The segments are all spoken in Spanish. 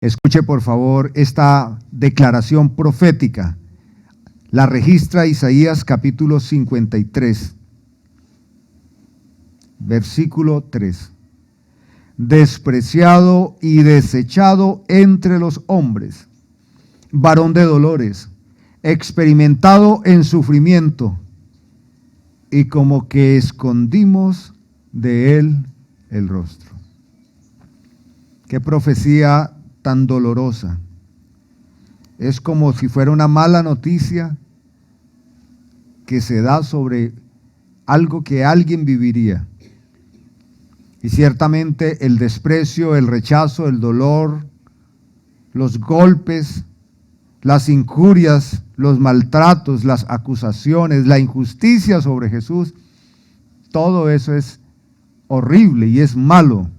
Escuche por favor esta declaración profética. La registra Isaías capítulo 53, versículo 3. Despreciado y desechado entre los hombres, varón de dolores, experimentado en sufrimiento, y como que escondimos de él el rostro. Qué profecía tan dolorosa. Es como si fuera una mala noticia que se da sobre algo que alguien viviría. Y ciertamente el desprecio, el rechazo, el dolor, los golpes, las injurias, los maltratos, las acusaciones, la injusticia sobre Jesús, todo eso es horrible y es malo.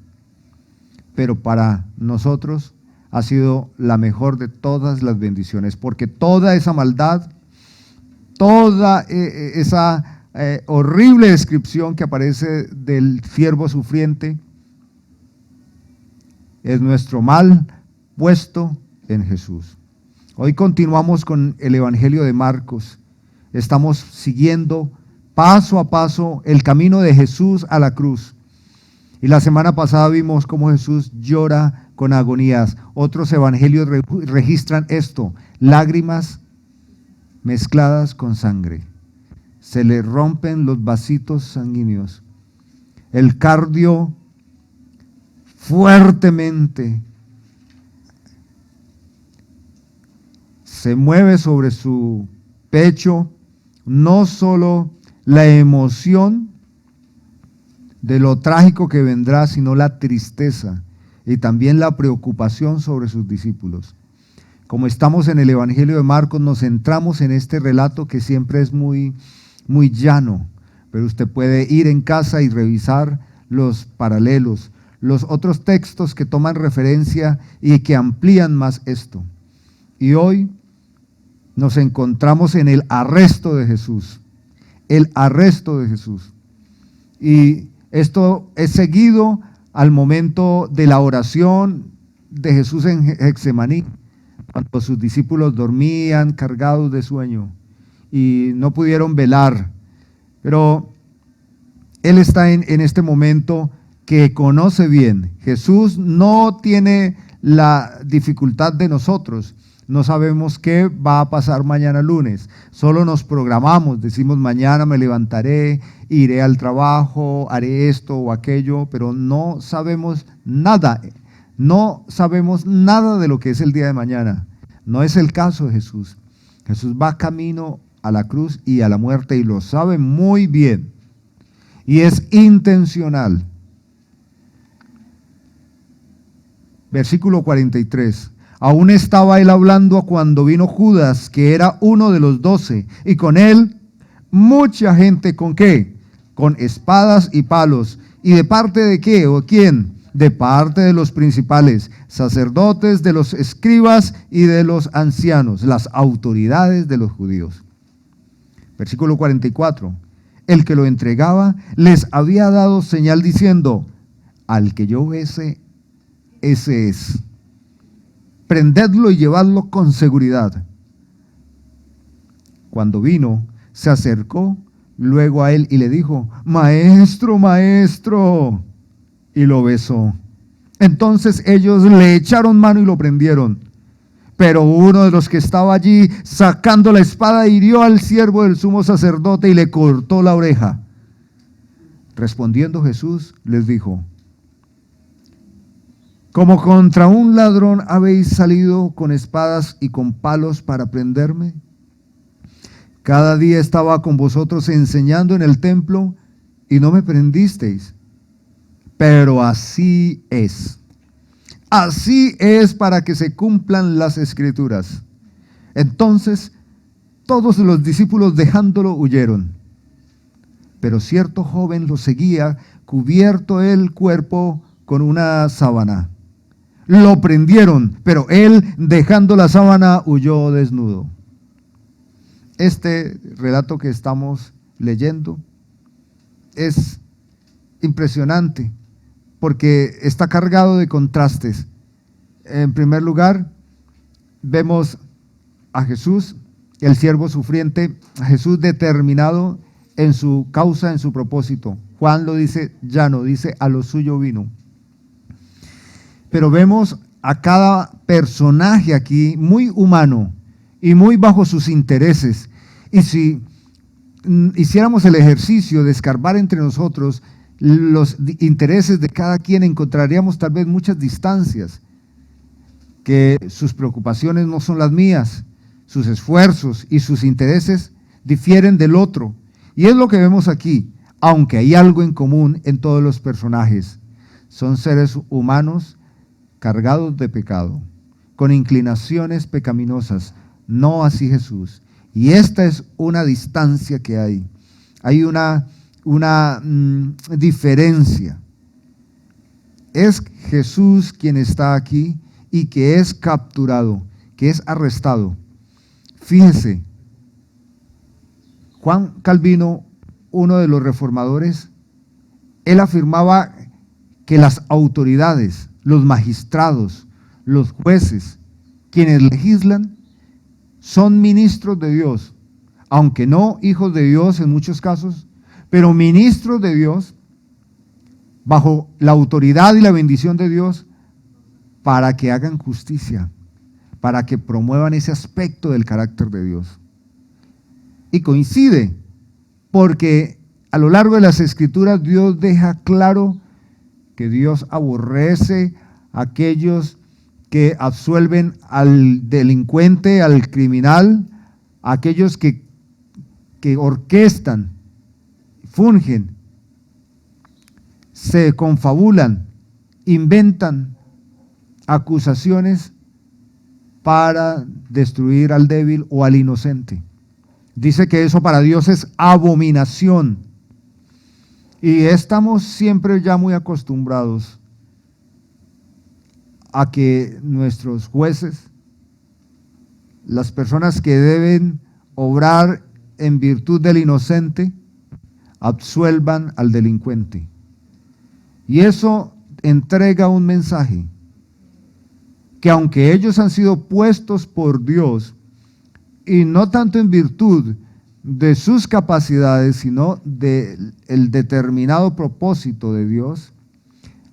Pero para nosotros ha sido la mejor de todas las bendiciones, porque toda esa maldad, toda esa horrible descripción que aparece del siervo sufriente, es nuestro mal puesto en Jesús. Hoy continuamos con el Evangelio de Marcos. Estamos siguiendo paso a paso el camino de Jesús a la cruz. Y la semana pasada vimos cómo Jesús llora con agonías. Otros evangelios registran esto: lágrimas mezcladas con sangre. Se le rompen los vasitos sanguíneos. El cardio fuertemente se mueve sobre su pecho, no solo la emoción de lo trágico que vendrá, sino la tristeza y también la preocupación sobre sus discípulos. Como estamos en el Evangelio de Marcos, nos centramos en este relato que siempre es muy llano, pero usted puede ir en casa y revisar los paralelos, los otros textos que toman referencia y que amplían más esto. Y hoy nos encontramos en el arresto de Jesús, el arresto de Jesús. Y esto es seguido al momento de la oración de Jesús en Getsemaní, cuando sus discípulos dormían cargados de sueño y no pudieron velar. Pero Él está en este momento que conoce bien. Jesús no tiene la dificultad de nosotros. No sabemos qué va a pasar mañana lunes. Solo nos programamos, decimos mañana me levantaré, iré al trabajo, haré esto o aquello, pero no sabemos nada. No sabemos nada de lo que es el día de mañana. No es el caso de Jesús. Jesús va camino a la cruz y a la muerte y lo sabe muy bien. Y es intencional. Versículo 43. Aún estaba él hablando cuando vino Judas, que era uno de los 12, y con él mucha gente. ¿Con qué? Con espadas y palos. ¿Y de parte de qué o quién? De parte de los principales, sacerdotes, de los escribas y de los ancianos, las autoridades de los judíos. Versículo 44. El que lo entregaba les había dado señal diciendo: al que yo bese, ese es. Prendedlo y llevadlo con seguridad. Cuando vino, se acercó luego a él y le dijo: Maestro, maestro. Y lo besó. Entonces ellos le echaron mano y lo prendieron. Pero uno de los que estaba allí, sacando la espada, hirió al siervo del sumo sacerdote y le cortó la oreja. Respondiendo Jesús, les dijo: ¿como contra un ladrón habéis salido con espadas y con palos para prenderme? Cada día estaba con vosotros enseñando en el templo y no me prendisteis. Pero así es. Así es para que se cumplan las Escrituras. Entonces todos los discípulos, dejándolo, huyeron. Pero cierto joven lo seguía, cubierto el cuerpo con una sábana. Lo prendieron, pero él, dejando la sábana, huyó desnudo. Este relato que estamos leyendo es impresionante porque está cargado de contrastes. En primer lugar, vemos a Jesús, el siervo sufriente, a Jesús determinado en su causa, en su propósito. Juan lo dice llano, dice a lo suyo vino. Pero vemos a cada personaje aquí muy humano y muy bajo sus intereses. Y si hiciéramos el ejercicio de escarbar entre nosotros los intereses de cada quien, encontraríamos tal vez muchas distancias, que sus preocupaciones no son las mías, sus esfuerzos y sus intereses difieren del otro. Y es lo que vemos aquí, aunque hay algo en común en todos los personajes. Son seres humanos cargados de pecado, con inclinaciones pecaminosas, no así Jesús. Y esta es una distancia que hay. Hay una diferencia. Es Jesús quien está aquí y que es capturado, que es arrestado. Fíjese, Juan Calvino, uno de los reformadores, él afirmaba que las autoridades, los magistrados, los jueces, quienes legislan, son ministros de Dios, aunque no hijos de Dios en muchos casos, pero ministros de Dios, bajo la autoridad y la bendición de Dios, para que hagan justicia, para que promuevan ese aspecto del carácter de Dios. Y coincide, porque a lo largo de las Escrituras Dios deja claro que Dios aborrece a aquellos que absuelven al delincuente, al criminal, a aquellos que orquestan, fungen, se confabulan, inventan acusaciones para destruir al débil o al inocente. Dice que eso para Dios es abominación. Y estamos siempre ya muy acostumbrados a que nuestros jueces, las personas que deben obrar en virtud del inocente, absuelvan al delincuente. Y eso entrega un mensaje, que aunque ellos han sido puestos por Dios, y no tanto en virtud de sus capacidades, sino del determinado propósito de Dios,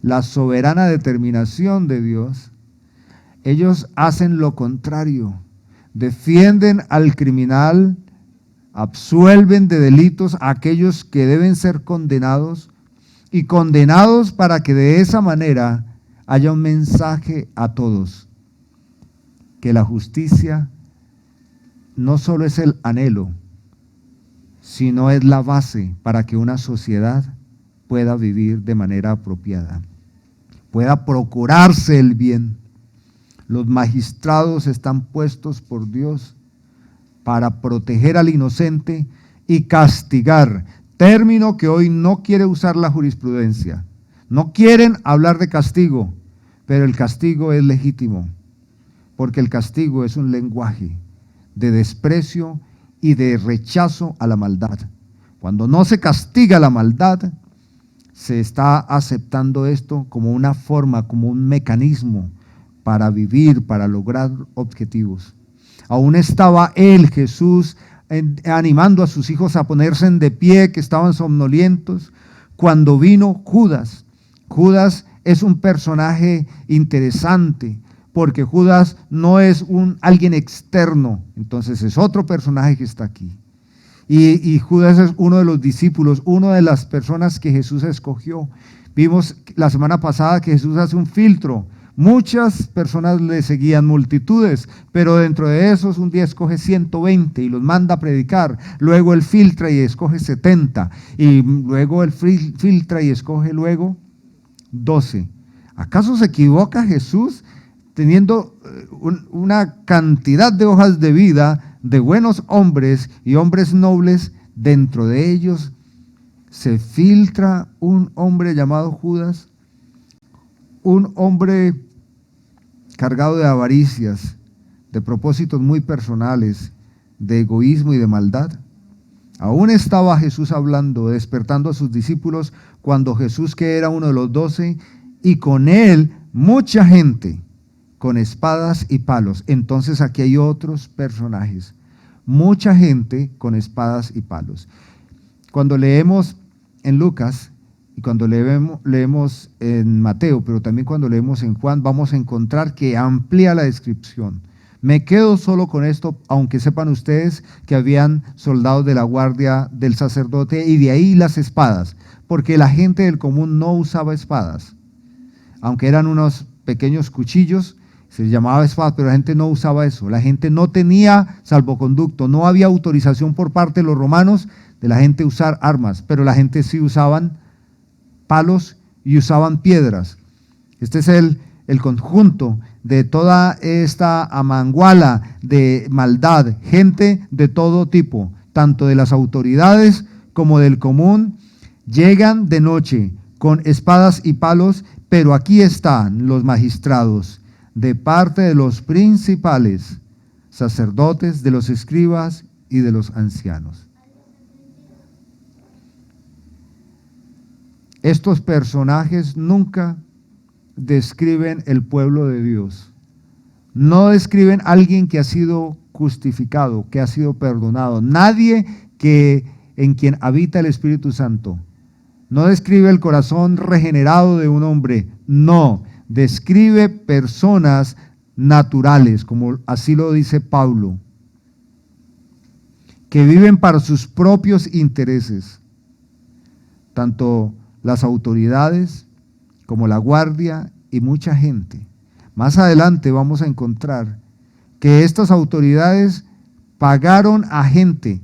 la soberana determinación de Dios, ellos hacen lo contrario, defienden al criminal, absuelven de delitos a aquellos que deben ser condenados, y condenados para que de esa manera haya un mensaje a todos, que la justicia no solo es el anhelo, sino es la base para que una sociedad pueda vivir de manera apropiada, pueda procurarse el bien. Los magistrados están puestos por Dios para proteger al inocente y castigar, término que hoy no quiere usar la jurisprudencia. No quieren hablar de castigo, pero el castigo es legítimo, porque el castigo es un lenguaje de desprecio y de rechazo a la maldad. Cuando no se castiga la maldad, se está aceptando esto como una forma, como un mecanismo para vivir, para lograr objetivos. Aún estaba él, Jesús, animando a sus hijos a ponerse de pie, que estaban somnolientos, cuando vino Judas. Judas es un personaje interesante, porque Judas no es alguien externo, entonces es otro personaje que está aquí. Y Judas es uno de los discípulos, una de las personas que Jesús escogió. Vimos la semana pasada que Jesús hace un filtro. Muchas personas le seguían, multitudes, pero dentro de esos un día escoge 120 y los manda a predicar. Luego él filtra y escoge 70. Y luego él filtra y escoge luego 12. ¿Acaso se equivoca Jesús teniendo una cantidad de hojas de vida de buenos hombres y hombres nobles? Dentro de ellos se filtra un hombre llamado Judas, un hombre cargado de avaricias, de propósitos muy personales, de egoísmo y de maldad. Aún estaba Jesús hablando, despertando a sus discípulos, cuando Jesús, que era uno de los 12, y con él mucha gente con espadas y palos. Entonces aquí hay otros personajes. Mucha gente con espadas y palos. Cuando leemos en Lucas y cuando leemos en Mateo, pero también cuando leemos en Juan, vamos a encontrar que amplía la descripción. Me quedo solo con esto, aunque sepan ustedes que habían soldados de la guardia del sacerdote y de ahí las espadas, porque la gente del común no usaba espadas. Aunque eran unos pequeños cuchillos, se llamaba espada, pero la gente no usaba eso. La gente no tenía salvoconducto, no había autorización por parte de los romanos de la gente usar armas, pero la gente sí usaban palos y usaban piedras. Este es el conjunto de toda esta amanguala de maldad, gente de todo tipo, tanto de las autoridades como del común, llegan de noche con espadas y palos, pero aquí están los magistrados, de parte de los principales sacerdotes, de los escribas y de los ancianos. Estos personajes nunca describen el pueblo de Dios. No describen a alguien que ha sido justificado, que ha sido perdonado. Nadie en quien habita el Espíritu Santo. No describe el corazón regenerado de un hombre. No, describe personas naturales, como así lo dice Pablo, que viven para sus propios intereses. Tanto las autoridades como la guardia y mucha gente. Más adelante vamos a encontrar que estas autoridades pagaron a gente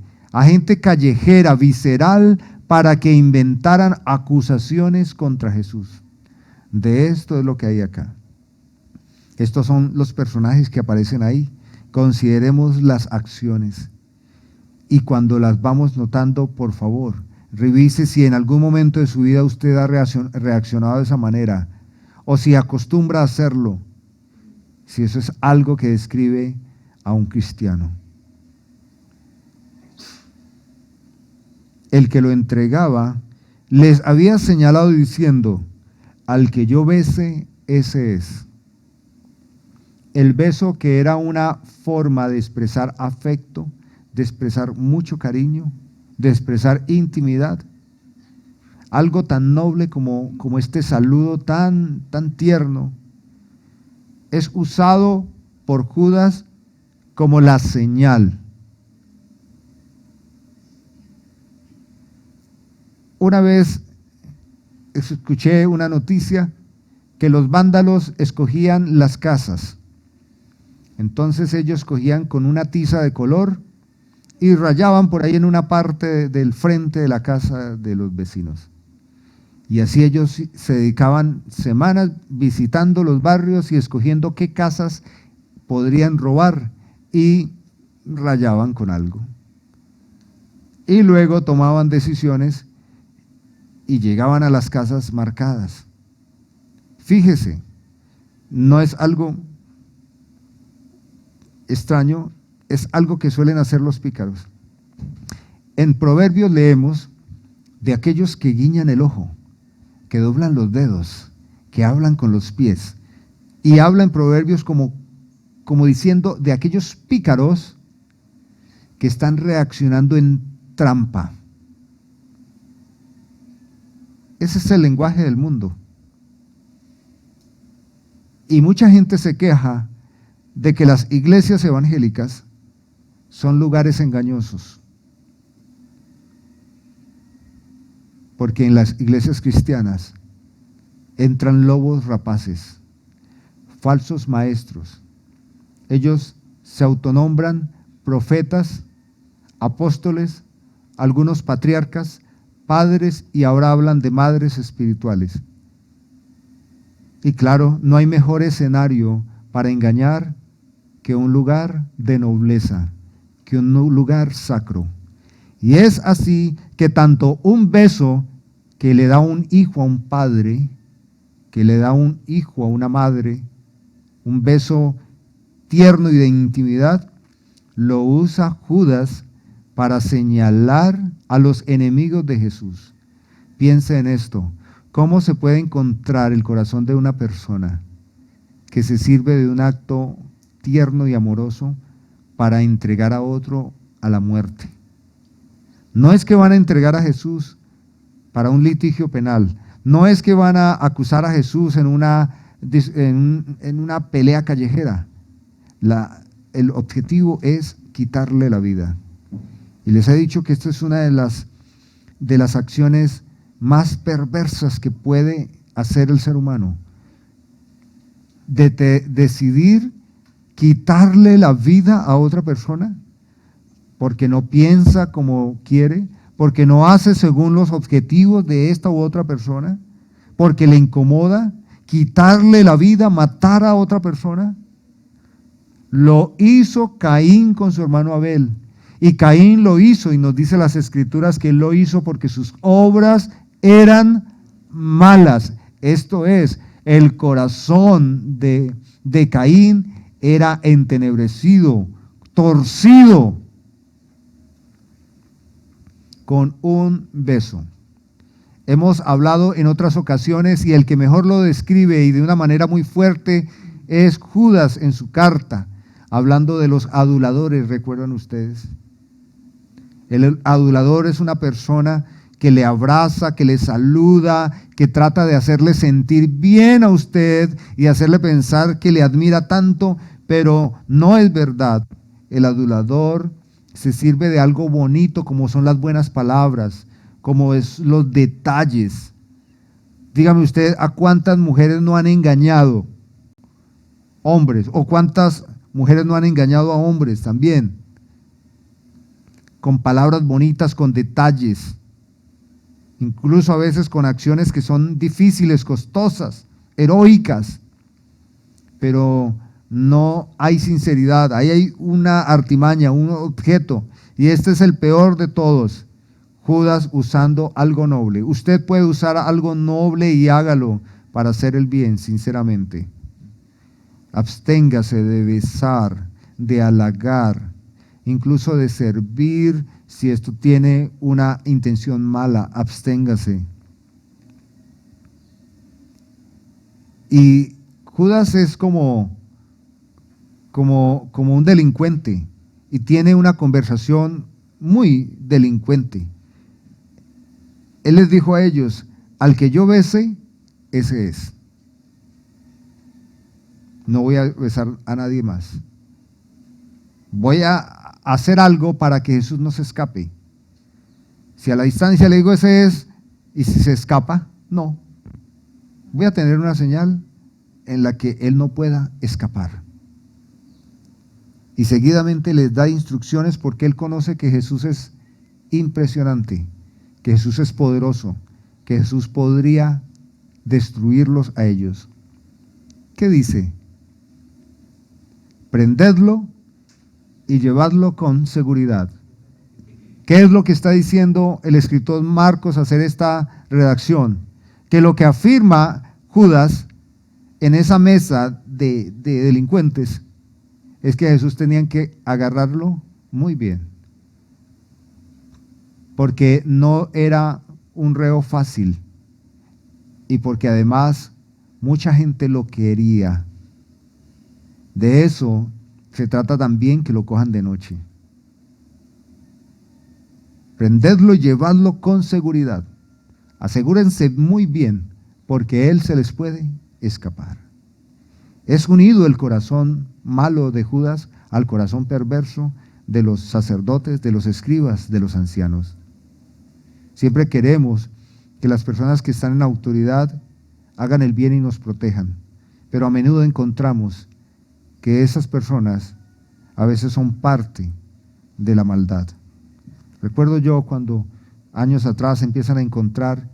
callejera, visceral, para que inventaran acusaciones contra Jesús. De esto es lo que hay acá. Estos son los personajes que aparecen ahí. Consideremos las acciones. Y cuando las vamos notando, por favor, revise si en algún momento de su vida usted ha reaccionado de esa manera, o si acostumbra a hacerlo, si eso es algo que describe a un cristiano. El que lo entregaba les había señalado diciendo: al que yo bese, ese es. El beso, que era una forma de expresar afecto, de expresar mucho cariño, de expresar intimidad, algo tan noble como este saludo tan tierno, es usado por Judas como la señal. Una vez escuché una noticia que los vándalos escogían las casas. Entonces ellos cogían con una tiza de color y rayaban por ahí en una parte del frente de la casa de los vecinos. Y así ellos se dedicaban semanas visitando los barrios y escogiendo qué casas podrían robar y rayaban con algo. Y luego tomaban decisiones y llegaban a las casas marcadas. Fíjese, no es algo extraño, es algo que suelen hacer los pícaros. En Proverbios leemos de aquellos que guiñan el ojo, que doblan los dedos, que hablan con los pies. Y habla en Proverbios como diciendo de aquellos pícaros que están reaccionando en trampa. Ese es el lenguaje del mundo. Y mucha gente se queja de que las iglesias evangélicas son lugares engañosos. Porque en las iglesias cristianas entran lobos rapaces, falsos maestros. Ellos se autonombran profetas, apóstoles, algunos patriarcas, padres, y ahora hablan de madres espirituales. Y claro, no hay mejor escenario para engañar que un lugar de nobleza, que un lugar sacro. Y es así que tanto un beso que le da un hijo a un padre, que le da un hijo a una madre, un beso tierno y de intimidad, lo usa Judas para señalar a los enemigos de Jesús. Piense en esto: ¿cómo se puede encontrar el corazón de una persona que se sirve de un acto tierno y amoroso para entregar a otro a la muerte. No es que van a entregar a Jesús para un litigio penal, no es que van a acusar a Jesús en una pelea callejera. El objetivo es quitarle la vida. Y les he dicho que esta es una de las acciones más perversas que puede hacer el ser humano. Decidir quitarle la vida a otra persona porque no piensa como quiere, porque no hace según los objetivos de esta u otra persona, porque le incomoda, quitarle la vida, matar a otra persona. Lo hizo Caín con su hermano Abel. Y Caín lo hizo, y nos dice las Escrituras que él lo hizo porque sus obras eran malas. Esto es, el corazón de Caín era entenebrecido, torcido, con un beso. Hemos hablado en otras ocasiones y el que mejor lo describe y de una manera muy fuerte es Judas en su carta, hablando de los aduladores, ¿recuerdan ustedes? El adulador es una persona que le abraza, que le saluda, que trata de hacerle sentir bien a usted y hacerle pensar que le admira tanto, pero no es verdad. El adulador se sirve de algo bonito como son las buenas palabras, como es los detalles. Dígame usted, ¿a cuántas mujeres no han engañado hombres? ¿O cuántas mujeres no han engañado a hombres también? Con palabras bonitas, con detalles, incluso a veces con acciones que son difíciles, costosas, heroicas, pero no hay sinceridad, ahí hay una artimaña, un objeto, y este es el peor de todos, Judas usando algo noble. Usted puede usar algo noble y hágalo para hacer el bien, sinceramente. Absténgase de besar, de halagar, incluso de servir, si esto tiene una intención mala, absténgase. Y Judas es como un delincuente y tiene una conversación muy delincuente. Él les dijo a ellos, al que yo bese, ese es. No voy a besar a nadie más. Voy a hacer algo para que Jesús no se escape. Si a la distancia le digo ese es, y si se escapa, no. Voy a tener una señal en la que él no pueda escapar. Y seguidamente les da instrucciones porque él conoce que Jesús es impresionante, que Jesús es poderoso, que Jesús podría destruirlos a ellos. ¿Qué dice? Prendedlo y llevadlo con seguridad. ¿Qué es lo que está diciendo el escritor Marcos al hacer esta redacción? Que lo que afirma Judas en esa mesa de delincuentes es que a Jesús tenían que agarrarlo muy bien, porque no era un reo fácil y porque además mucha gente lo quería. De eso se trata también, que lo cojan de noche. Prendedlo y llevadlo con seguridad. Asegúrense muy bien, porque él se les puede escapar. Es unido el corazón malo de Judas al corazón perverso de los sacerdotes, de los escribas, de los ancianos. Siempre queremos que las personas que están en autoridad hagan el bien y nos protejan, pero a menudo encontramos que esas personas a veces son parte de la maldad. Recuerdo yo cuando años atrás empiezan a encontrar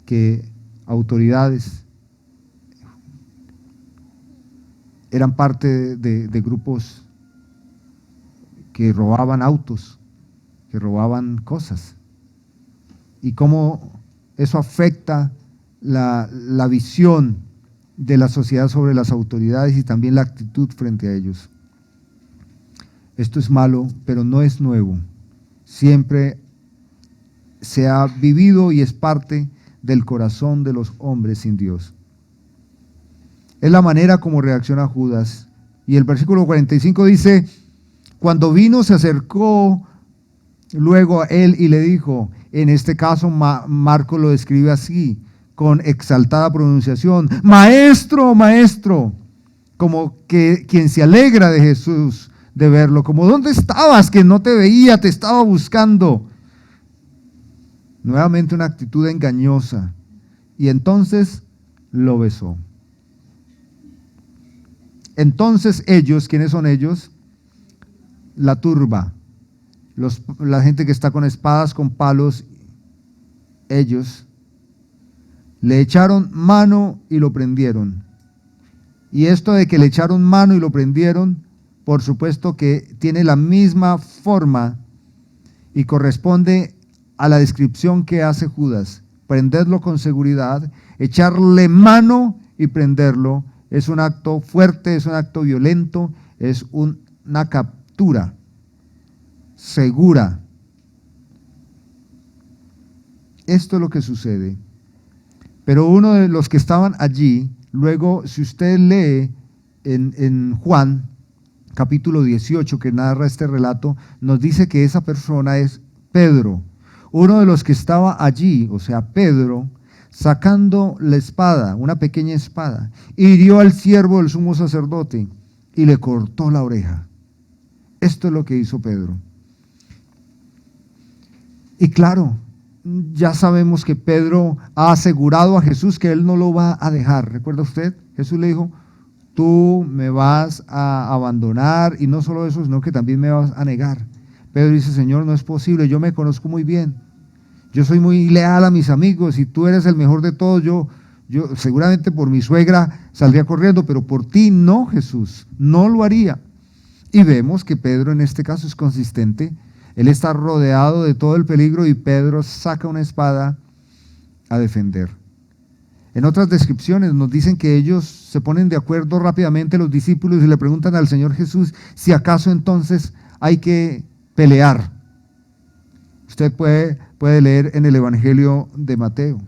que autoridades eran parte de grupos que robaban autos, que robaban cosas, y cómo eso afecta la visión de la sociedad sobre las autoridades y también la actitud frente a ellos. Esto es malo, pero no es nuevo. Siempre se ha vivido y es parte del corazón de los hombres sin Dios. Es la manera como reacciona Judas. Y el versículo 45 dice, cuando vino se acercó luego a él y le dijo, en este caso Marco lo describe así, con exaltada pronunciación, maestro, maestro, como que quien se alegra de Jesús, de verlo, como ¿dónde estabas? Que no te veía, te estaba buscando. Nuevamente una actitud engañosa. Y entonces lo besó. Entonces ellos, ¿quiénes son ellos? La turba, la gente que está con espadas, con palos, ellos le echaron mano y lo prendieron. Y esto de que le echaron mano y lo prendieron, por supuesto que tiene la misma forma y corresponde a la descripción que hace Judas. Prenderlo con seguridad, echarle mano y prenderlo. Es un acto fuerte, es un acto violento, es una captura segura. Esto es lo que sucede. Pero uno de los que estaban allí, luego, si usted lee en Juan, capítulo 18, que narra este relato, nos dice que esa persona es Pedro. Uno de los que estaba allí, o sea, Pedro, sacando la espada, una pequeña espada, hirió al siervo del sumo sacerdote y le cortó la oreja. Esto es lo que hizo Pedro. Y claro, ya sabemos que Pedro ha asegurado a Jesús que él no lo va a dejar. ¿Recuerda usted? Jesús le dijo, tú me vas a abandonar, y no solo eso, sino que también me vas a negar. Pedro dice, Señor, no es posible, yo me conozco muy bien. Yo soy muy leal a mis amigos y tú eres el mejor de todos. Yo seguramente por mi suegra saldría corriendo, pero por ti no, Jesús, no lo haría. Y vemos que Pedro en este caso es consistente. Él está rodeado de todo el peligro y Pedro saca una espada a defender. En otras descripciones nos dicen que ellos se ponen de acuerdo rápidamente, los discípulos, y le preguntan al Señor Jesús si acaso entonces hay que pelear. Usted puede leer en el Evangelio de Mateo,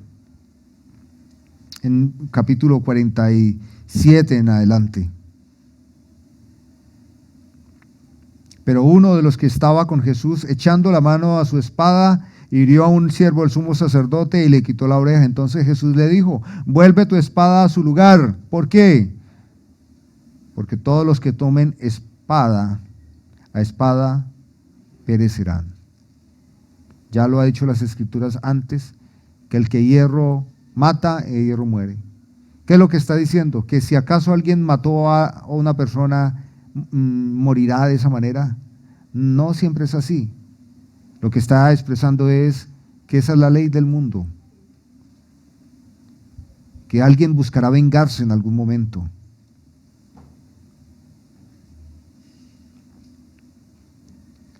en capítulo 47 en adelante. Pero uno de los que estaba con Jesús, echando la mano a su espada, hirió a un siervo del sumo sacerdote y le quitó la oreja. Entonces Jesús le dijo, vuelve tu espada a su lugar. ¿Por qué? Porque todos los que tomen espada, a espada perecerán. Ya lo ha dicho las Escrituras antes, que el que hierro mata, el hierro muere. ¿Qué es lo que está diciendo? Que si acaso alguien mató a una persona, morirá de esa manera. No siempre es así. Lo que está expresando es que esa es la ley del mundo, que alguien buscará vengarse en algún momento.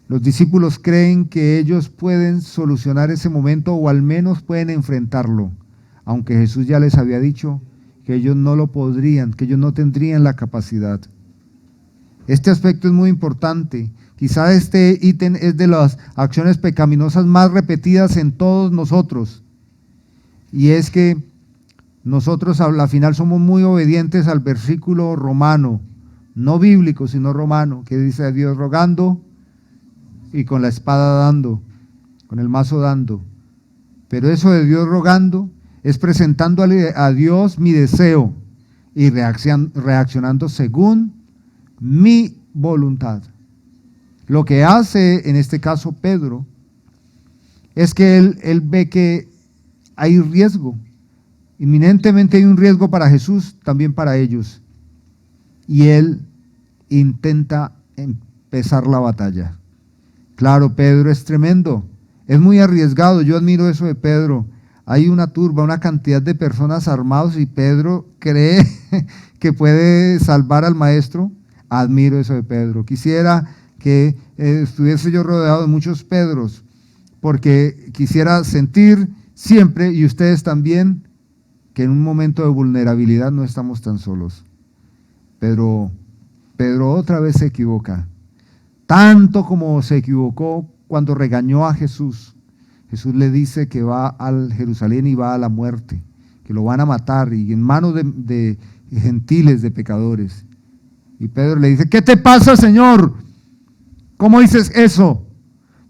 Los discípulos creen que ellos pueden solucionar ese momento o al menos pueden enfrentarlo, aunque Jesús ya les había dicho que ellos no lo podrían, que ellos no tendrían la capacidad. Este aspecto es muy importante. Quizá este ítem es de las acciones pecaminosas más repetidas en todos nosotros. Y es que nosotros a la final somos muy obedientes al versículo romano, no bíblico, sino romano, que dice a Dios rogando y con la espada dando, con el mazo dando. Pero eso de Dios rogando es presentándole a Dios mi deseo y reaccionando según mi voluntad. Lo que hace en este caso Pedro es que él ve que hay riesgo, inminentemente hay un riesgo para Jesús, también para ellos, y él intenta empezar la batalla. Claro, Pedro es tremendo, es muy arriesgado, yo admiro eso de Pedro. Hay una turba, una cantidad de personas armados y Pedro cree que puede salvar al maestro. Admiro eso de Pedro. Quisiera que estuviese yo rodeado de muchos Pedros, porque quisiera sentir siempre, y ustedes también, que en un momento de vulnerabilidad no estamos tan solos. Pedro otra vez se equivoca, tanto como se equivocó cuando regañó a Jesús. Jesús le dice que va al Jerusalén y va a la muerte, que lo van a matar, y en manos de gentiles, de pecadores. Y Pedro le dice, ¿qué te pasa, Señor? ¿Cómo dices eso?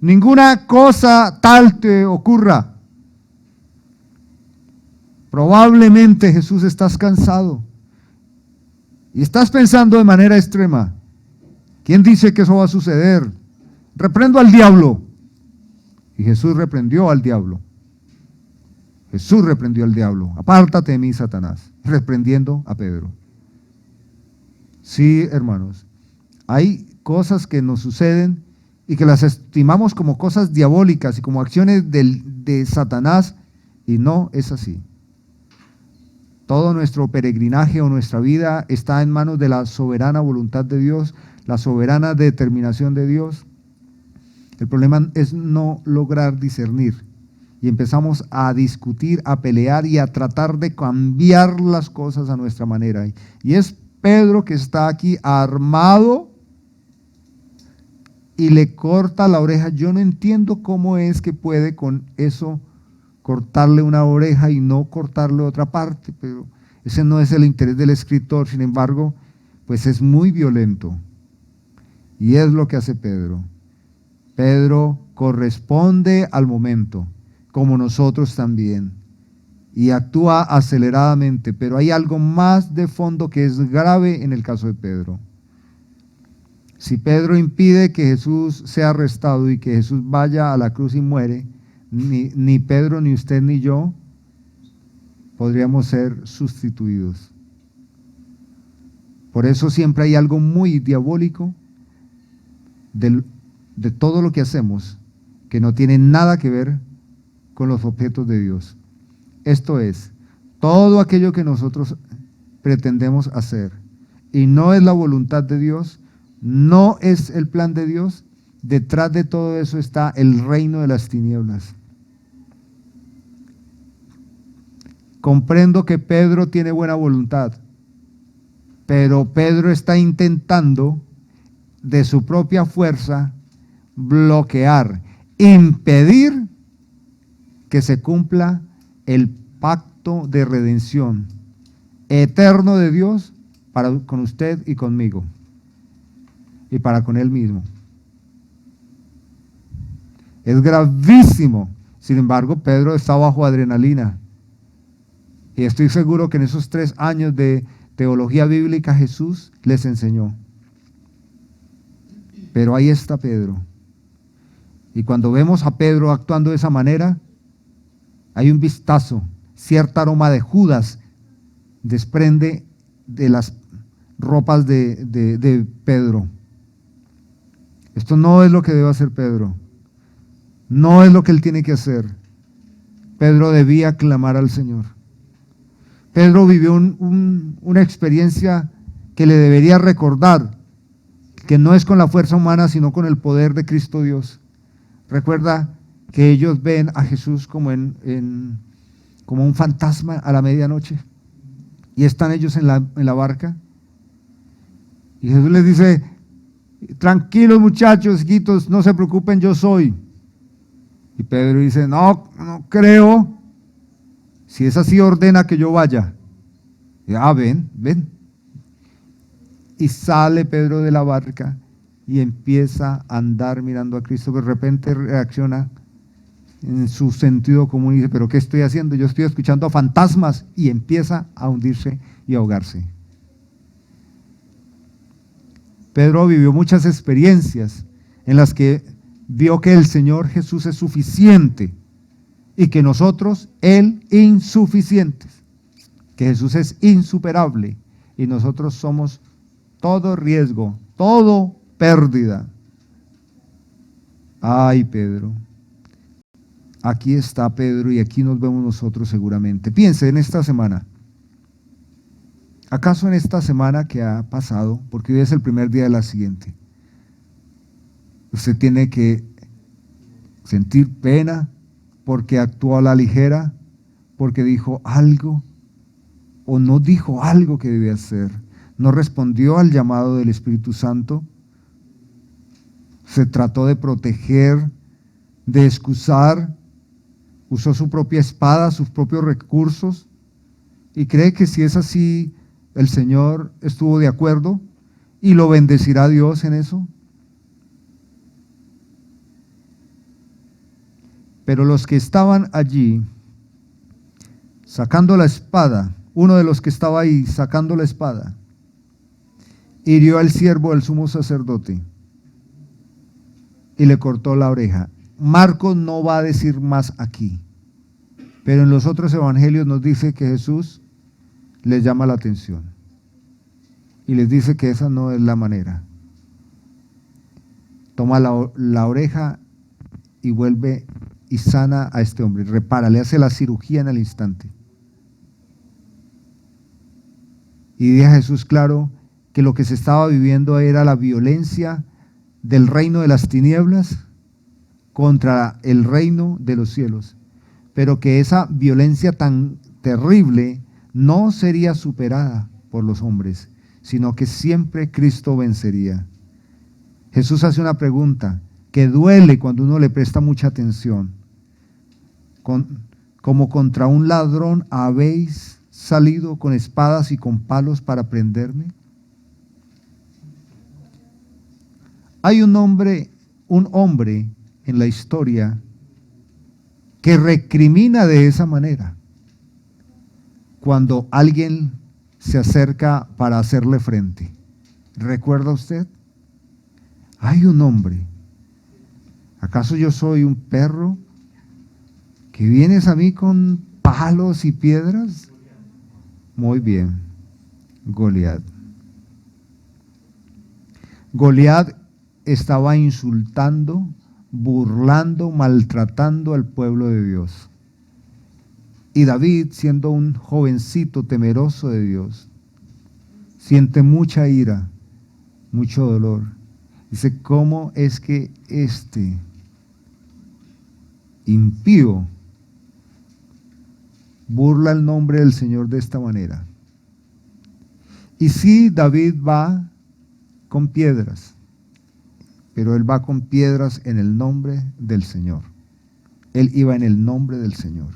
Ninguna cosa tal te ocurra. Probablemente, Jesús, estás cansado y estás pensando de manera extrema. ¿Quién dice que eso va a suceder? Reprendo al diablo. Y Jesús reprendió al diablo. Jesús reprendió al diablo. Apártate de mí, Satanás. Reprendiendo a Pedro. Sí, hermanos. Hay cosas que nos suceden y que las estimamos como cosas diabólicas y como acciones de Satanás, y no es así. Todo nuestro peregrinaje o nuestra vida está en manos de la soberana voluntad de Dios, la soberana determinación de Dios. El problema es no lograr discernir y empezamos a discutir, a pelear y a tratar de cambiar las cosas a nuestra manera. Y es Pedro que está aquí armado y le corta la oreja. Yo no entiendo cómo es que puede con eso cortarle una oreja y no cortarle otra parte, pero ese no es el interés del escritor. Sin embargo, pues es muy violento. Y es lo que hace Pedro. Pedro corresponde al momento, como nosotros también, y actúa aceleradamente, pero hay algo más de fondo que es grave en el caso de Pedro. Si Pedro impide que Jesús sea arrestado y que Jesús vaya a la cruz y muere, ni Pedro, ni usted, ni yo podríamos ser sustituidos. Por eso siempre hay algo muy diabólico de todo lo que hacemos que no tiene nada que ver con los objetos de Dios. Esto es, todo aquello que nosotros pretendemos hacer y no es la voluntad de Dios, no es el plan de Dios, detrás de todo eso está el reino de las tinieblas. Comprendo que Pedro tiene buena voluntad, pero Pedro está intentando de su propia fuerza bloquear, impedir que se cumpla el pacto de redención eterno de Dios con usted y conmigo y para con él mismo. Es gravísimo. Sin embargo, Pedro está bajo adrenalina. Y estoy seguro que en esos 3 años de teología bíblica Jesús les enseñó. Pero ahí está Pedro. Y cuando vemos a Pedro actuando de esa manera, hay un vistazo, cierto aroma de Judas desprende de las ropas de Pedro. Esto no es lo que debe hacer Pedro. No es lo que él tiene que hacer. Pedro debía clamar al Señor. Pedro vivió una experiencia que le debería recordar, que no es con la fuerza humana, sino con el poder de Cristo Dios. Recuerda que ellos ven a Jesús como un fantasma a la medianoche, y están ellos en la barca, y Jesús les dice: tranquilos muchachos, hijitos, no se preocupen, yo soy. Y Pedro dice: no creo. Si es así, ordena que yo vaya. Y, ven. Y sale Pedro de la barca y empieza a andar mirando a Cristo. De repente reacciona en su sentido común y dice: ¿pero qué estoy haciendo? Yo estoy escuchando a fantasmas. Y empieza a hundirse y a ahogarse. Pedro vivió muchas experiencias en las que vio que el Señor Jesús es suficiente y que nosotros, Él, insuficientes. Que Jesús es insuperable y nosotros somos todo riesgo, todo pérdida. Ay, Pedro. Aquí está Pedro y aquí nos vemos nosotros seguramente. Piense en esta semana. ¿Acaso en esta semana que ha pasado, porque hoy es el primer día de la siguiente, usted tiene que sentir pena porque actuó a la ligera, porque dijo algo o no dijo algo que debía hacer, no respondió al llamado del Espíritu Santo, se trató de proteger, de excusar, usó su propia espada, sus propios recursos, y cree que si es así el Señor estuvo de acuerdo y lo bendecirá Dios en eso. Pero los que estaban allí sacando la espada, uno de los que estaba ahí sacando la espada, hirió al siervo del sumo sacerdote y le cortó la oreja. Marcos no va a decir más aquí, pero en los otros evangelios nos dice que Jesús les llama la atención y les dice que esa no es la manera. Toma la oreja y vuelve y sana a este hombre, repara, le hace la cirugía en el instante. Y deja a Jesús claro que lo que se estaba viviendo era la violencia del reino de las tinieblas contra el reino de los cielos, pero que esa violencia tan terrible no sería superada por los hombres, sino que siempre Cristo vencería. Jesús hace una pregunta que duele cuando uno le presta mucha atención. Como contra un ladrón habéis salido con espadas y con palos para prenderme. Hay un hombre en la historia que recrimina de esa manera cuando alguien se acerca para hacerle frente. ¿Recuerda usted? Hay un hombre. ¿Acaso yo soy un perro que vienes a mí con palos y piedras? Muy bien, Goliat. Goliat estaba insultando, burlando, maltratando al pueblo de Dios. Y David, siendo un jovencito temeroso de Dios, siente mucha ira, mucho dolor. Dice, ¿cómo es que este impío burla el nombre del Señor de esta manera? Y sí, David va con piedras, pero él va con piedras en el nombre del Señor. Él iba en el nombre del Señor.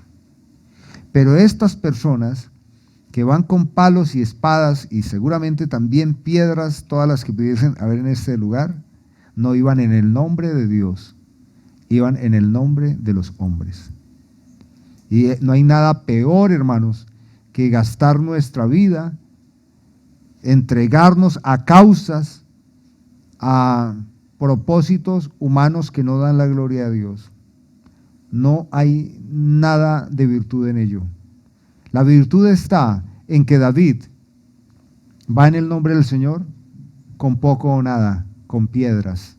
Pero estas personas que van con palos y espadas y seguramente también piedras, todas las que pudiesen haber en este lugar, no iban en el nombre de Dios, iban en el nombre de los hombres. Y no hay nada peor, hermanos, que gastar nuestra vida, entregarnos a causas, a propósitos humanos que no dan la gloria a Dios. No hay nada de virtud en ello. La virtud está en que David va en el nombre del Señor con poco o nada, con piedras.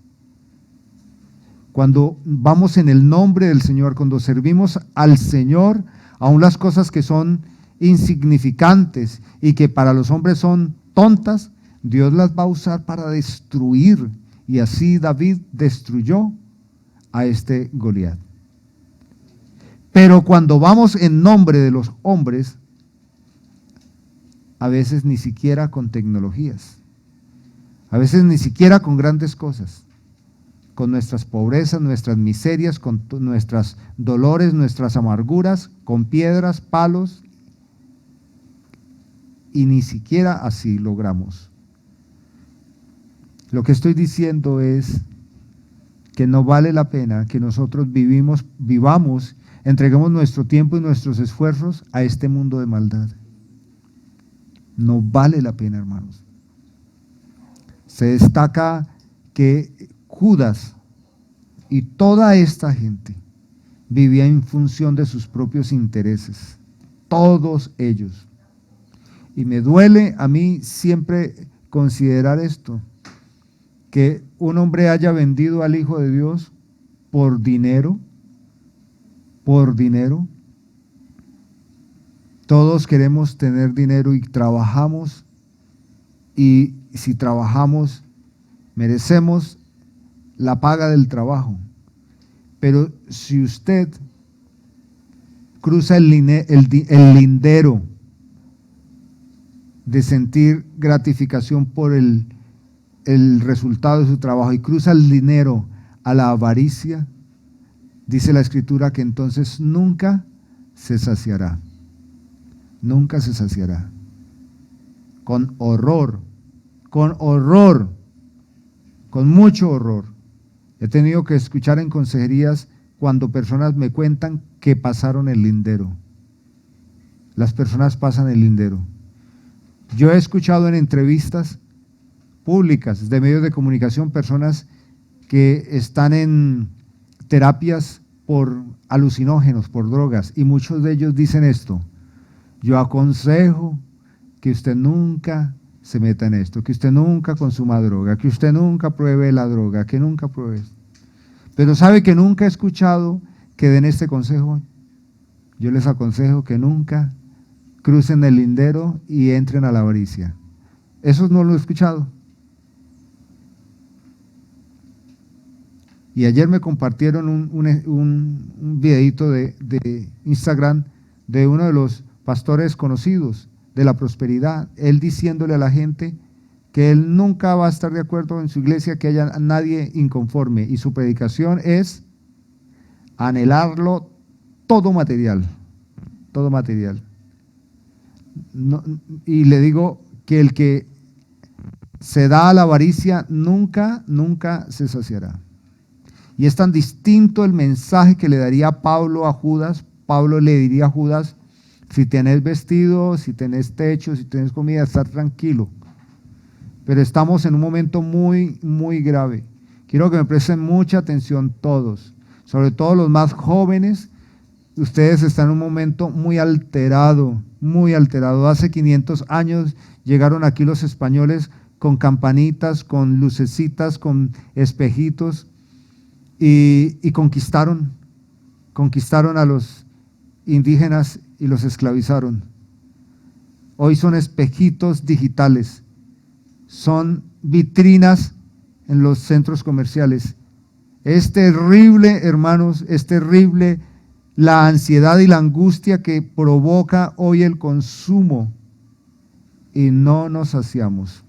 Cuando vamos en el nombre del Señor, cuando servimos al Señor, aun las cosas que son insignificantes y que para los hombres son tontas, Dios las va a usar para destruir. Y así David destruyó a este Goliat. Pero cuando vamos en nombre de los hombres, a veces ni siquiera con tecnologías, a veces ni siquiera con grandes cosas, con nuestras pobrezas, nuestras miserias, con nuestros dolores, nuestras amarguras, con piedras, palos, y ni siquiera así logramos. Lo que estoy diciendo es que no vale la pena que nosotros vivamos, entreguemos nuestro tiempo y nuestros esfuerzos a este mundo de maldad. No vale la pena, hermanos. Se destaca que Judas y toda esta gente vivía en función de sus propios intereses, todos ellos. Y me duele a mí siempre considerar esto, que un hombre haya vendido al Hijo de Dios por dinero. Todos queremos tener dinero y trabajamos, y si trabajamos merecemos la paga del trabajo. Pero si usted cruza el lindero de sentir gratificación por el resultado de su trabajo y cruza el dinero a la avaricia, dice la Escritura que entonces nunca se saciará. Nunca se saciará. con horror, con mucho horror. He tenido que escuchar en consejerías cuando personas me cuentan que pasaron el lindero. Las personas pasan el lindero. Yo he escuchado en entrevistas públicas de medios de comunicación personas que están en terapias por alucinógenos, por drogas, y muchos de ellos dicen esto: yo aconsejo que usted nunca se meta en esto, que usted nunca consuma droga, que usted nunca pruebe la droga, que nunca pruebe esto. Pero sabe que nunca he escuchado que den este consejo. Yo les aconsejo que nunca crucen el lindero y entren a la avaricia. Eso no lo he escuchado. Y ayer me compartieron un videito de Instagram de uno de los pastores conocidos de la prosperidad, él diciéndole a la gente que él nunca va a estar de acuerdo en su iglesia que haya nadie inconforme, y su predicación es anhelarlo todo material, todo material. No, y le digo que el que se da a la avaricia nunca se saciará. Y es tan distinto el mensaje que le daría Pablo a Judas. Pablo le diría a Judas: si tenés vestido, si tenés techo, si tenés comida, estar tranquilo. Pero estamos en un momento muy grave. Quiero que me presten mucha atención todos, sobre todo los más jóvenes. Ustedes están en un momento muy alterado, muy alterado. Hace 500 años llegaron aquí los españoles con campanitas, con lucecitas, con espejitos, y conquistaron a los indígenas y los esclavizaron. Hoy son espejitos digitales, son vitrinas en los centros comerciales. Es terrible, hermanos, es terrible la ansiedad y la angustia que provoca hoy el consumo, y no nos saciamos.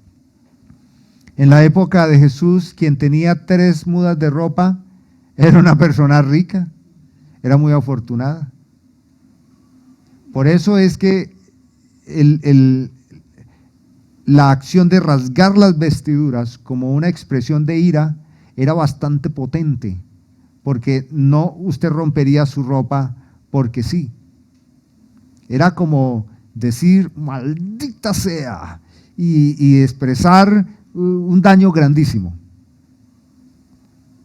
En la época de Jesús, quien tenía 3 mudas de ropa era una persona rica, era muy afortunada. Por eso es que la acción de rasgar las vestiduras como una expresión de ira era bastante potente, porque no usted rompería su ropa porque sí. Era como decir maldita sea y expresar un daño grandísimo.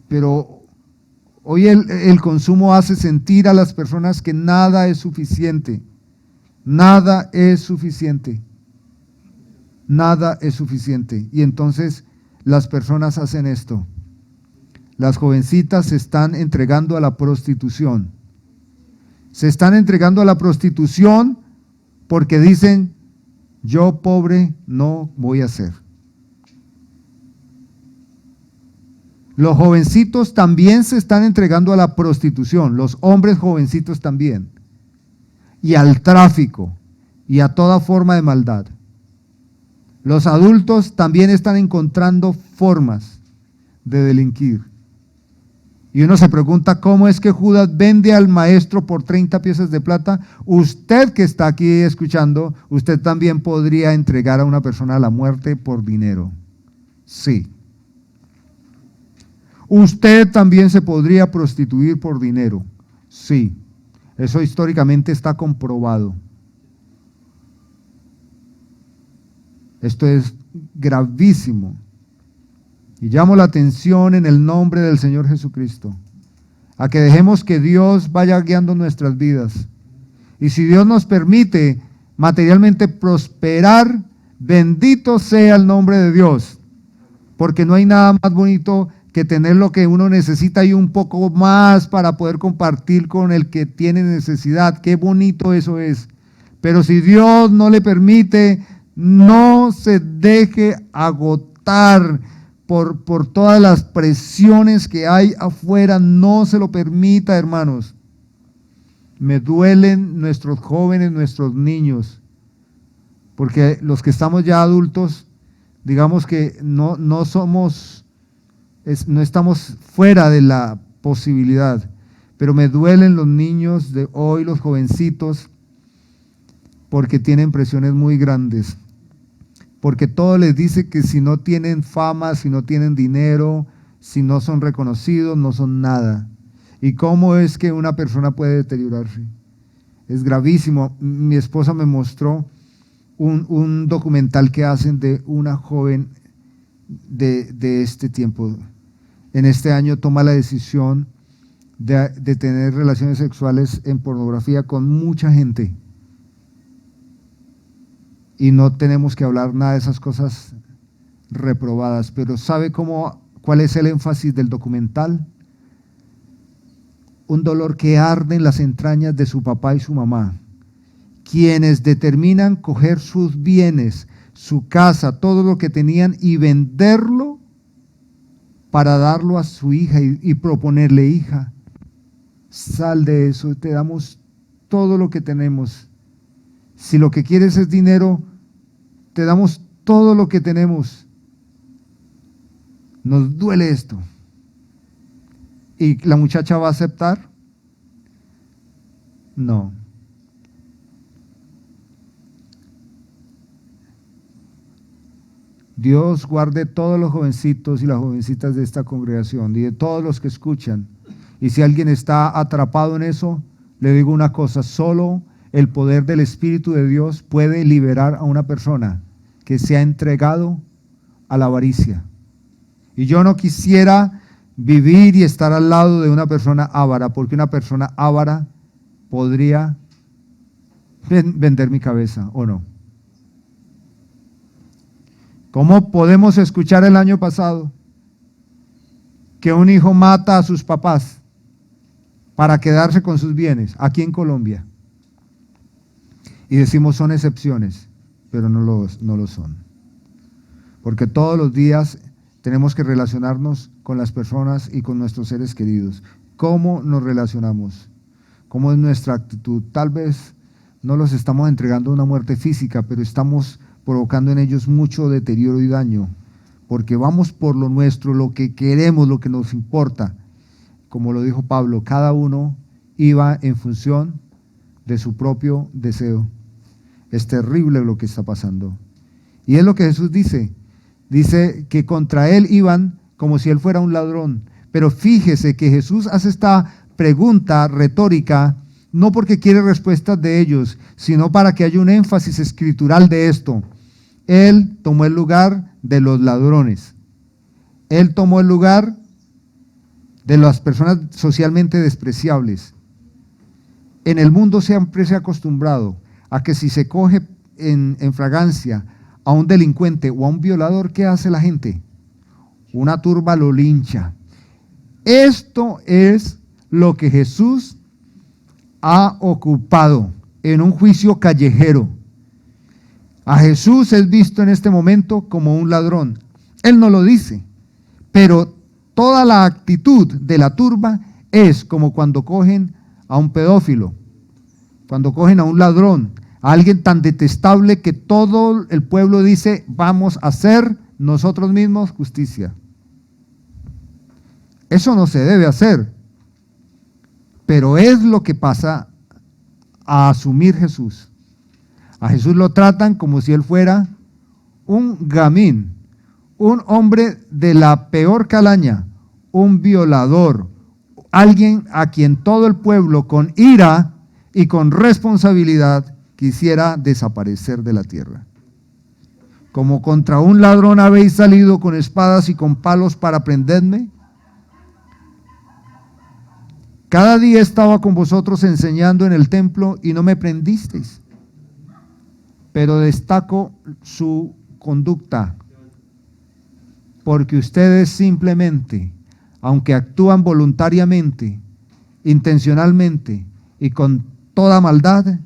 Pero hoy el consumo hace sentir a las personas que nada es suficiente. Nada es suficiente. Nada es suficiente. Y entonces las personas hacen esto. Las jovencitas se están entregando a la prostitución. Se están entregando a la prostitución porque dicen: yo pobre no voy a ser. Los jovencitos también se están entregando a la prostitución, los hombres jovencitos también, y al tráfico, y a toda forma de maldad. Los adultos también están encontrando formas de delinquir. Y uno se pregunta: ¿cómo es que Judas vende al maestro por 30 piezas de plata? Usted que está aquí escuchando, usted también podría entregar a una persona a la muerte por dinero. Sí. Usted también se podría prostituir por dinero. Sí. Eso históricamente está comprobado. Esto es gravísimo. Y llamo la atención en el nombre del Señor Jesucristo a que dejemos que Dios vaya guiando nuestras vidas. Y si Dios nos permite materialmente prosperar, bendito sea el nombre de Dios, porque no hay nada más bonito que tener lo que uno necesita y un poco más para poder compartir con el que tiene necesidad. Qué bonito eso es. Pero si Dios no le permite, no se deje agotar por todas las presiones que hay afuera. No se lo permita, hermanos. Me duelen nuestros jóvenes, nuestros niños, porque los que estamos ya adultos, digamos que no estamos fuera de la posibilidad, pero me duelen los niños de hoy, los jovencitos, porque tienen presiones muy grandes. porque todo les dice que si no tienen fama, si no tienen dinero, si no son reconocidos, no son nada. ¿Y cómo es que una persona puede deteriorarse? Es gravísimo. Mi esposa me mostró un documental que hacen de una joven de este tiempo. En este año toma la decisión de tener relaciones sexuales en pornografía con mucha gente. Y no tenemos que hablar nada de esas cosas reprobadas, pero ¿sabe cuál es el énfasis del documental? Un dolor que arde en las entrañas de su papá y su mamá, quienes determinan coger sus bienes, su casa, todo lo que tenían y venderlo para darlo a su hija y proponerle: hija, sal de eso, te damos todo lo que tenemos. Si lo que quieres es dinero, te damos todo lo que tenemos. Nos duele esto. ¿Y la muchacha va a aceptar? No. Dios guarde todos los jovencitos y las jovencitas de esta congregación y de todos los que escuchan. Y si alguien está atrapado en eso, le digo una cosa: solo el poder del Espíritu de Dios puede liberar a una persona que se ha entregado a la avaricia. Y yo no quisiera vivir y estar al lado de una persona avara, porque una persona avara podría vender mi cabeza, ¿o no? ¿Cómo podemos escuchar el año pasado que un hijo mata a sus papás para quedarse con sus bienes aquí en Colombia? Y decimos son excepciones, pero no lo son. Porque todos los días tenemos que relacionarnos con las personas y con nuestros seres queridos. ¿Cómo nos relacionamos? ¿Cómo es nuestra actitud? Tal vez no los estamos entregando a una muerte física, pero estamos provocando en ellos mucho deterioro y daño, porque vamos por lo nuestro, lo que queremos, lo que nos importa. Como lo dijo Pablo, cada uno iba en función de su propio deseo. Es terrible lo que está pasando. Y es lo que Jesús dice. Dice que contra él iban como si él fuera un ladrón. Pero fíjese que Jesús hace esta pregunta retórica no porque quiere respuestas de ellos, sino para que haya un énfasis escritural de esto. Él tomó el lugar de los ladrones. Él tomó el lugar de las personas socialmente despreciables. En el mundo siempre se ha acostumbrado a que si se coge en fragancia a un delincuente o a un violador, ¿qué hace la gente? Una turba lo lincha. Esto es lo que Jesús ha ocupado en un juicio callejero. A Jesús es visto en este momento como un ladrón. Él no lo dice, pero toda la actitud de la turba es como cuando cogen a un pedófilo, cuando cogen a un ladrón, a alguien tan detestable que todo el pueblo dice: vamos a hacer nosotros mismos justicia. Eso no se debe hacer, pero es lo que pasa a asumir Jesús. A Jesús lo tratan como si él fuera un gamín, un hombre de la peor calaña, un violador, alguien a quien todo el pueblo con ira y con responsabilidad quisiera desaparecer de la tierra. Como contra un ladrón habéis salido con espadas y con palos para prenderme. Cada día estaba con vosotros enseñando en el templo y no me prendisteis. Pero destaco su conducta, porque ustedes simplemente, aunque actúan voluntariamente, intencionalmente y con toda maldad,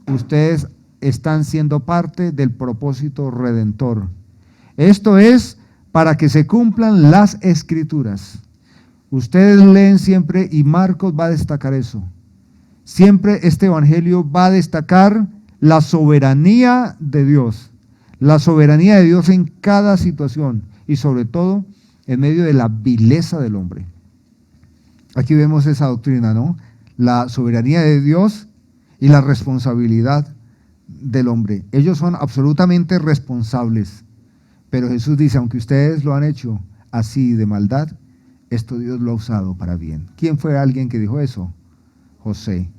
ustedes están siendo parte del propósito redentor. Esto es para que se cumplan las Escrituras. Ustedes leen siempre, y Marcos va a destacar eso. Siempre este evangelio va a destacar la soberanía de Dios. La soberanía de Dios en cada situación y sobre todo en medio de la vileza del hombre. Aquí vemos esa doctrina, ¿no? La soberanía de Dios y la responsabilidad del hombre. Ellos son absolutamente responsables. Pero Jesús dice, aunque ustedes lo han hecho así de maldad, esto Dios lo ha usado para bien. ¿Quién fue alguien que dijo eso? José.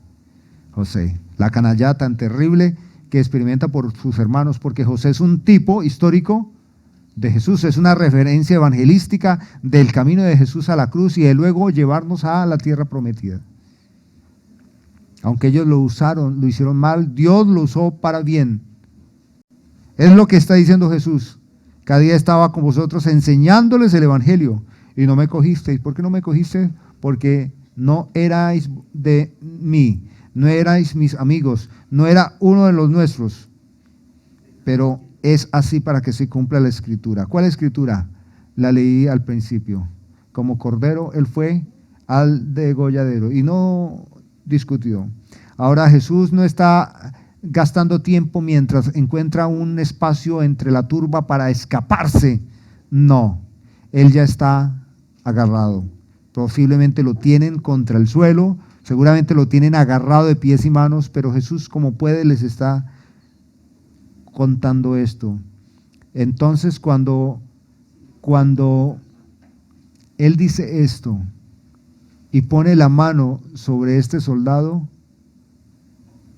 José, la canallada tan terrible que experimenta por sus hermanos, porque José es un tipo histórico de Jesús, es una referencia evangelística del camino de Jesús a la cruz y de luego llevarnos a la tierra prometida. Aunque ellos lo usaron, lo hicieron mal, Dios lo usó para bien. Es lo que está diciendo Jesús. Cada día estaba con vosotros enseñándoles el evangelio y no me cogisteis. ¿Por qué no me cogisteis? Porque no erais de mí, no erais mis amigos, no era uno de los nuestros. Pero es así para que se cumpla la escritura. ¿Cuál escritura? La leí al principio. Como cordero, él fue al degolladero y no discutió. Ahora Jesús no está gastando tiempo mientras encuentra un espacio entre la turba para escaparse. No, él ya está agarrado. Posiblemente lo tienen contra el suelo, seguramente lo tienen agarrado de pies y manos, pero Jesús como puede les está contando esto. Entonces cuando él dice esto y pone la mano sobre este soldado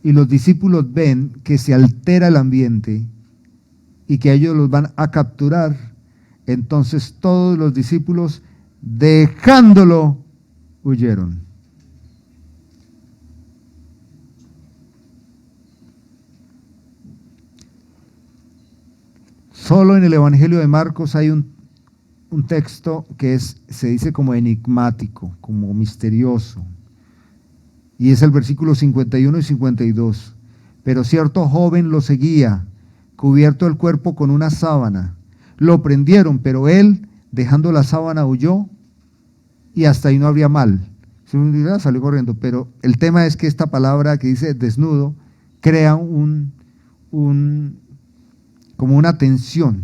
y los discípulos ven que se altera el ambiente y que ellos los van a capturar, entonces todos los discípulos, dejándolo, huyeron. Solo en el Evangelio de Marcos hay un texto que se dice como enigmático, como misterioso. Y es el versículo 51 y 52. Pero cierto joven lo seguía, cubierto el cuerpo con una sábana. Lo prendieron, pero él, dejando la sábana, huyó y hasta ahí no habría mal. Salió corriendo. Pero el tema es que esta palabra que dice desnudo crea como una tensión.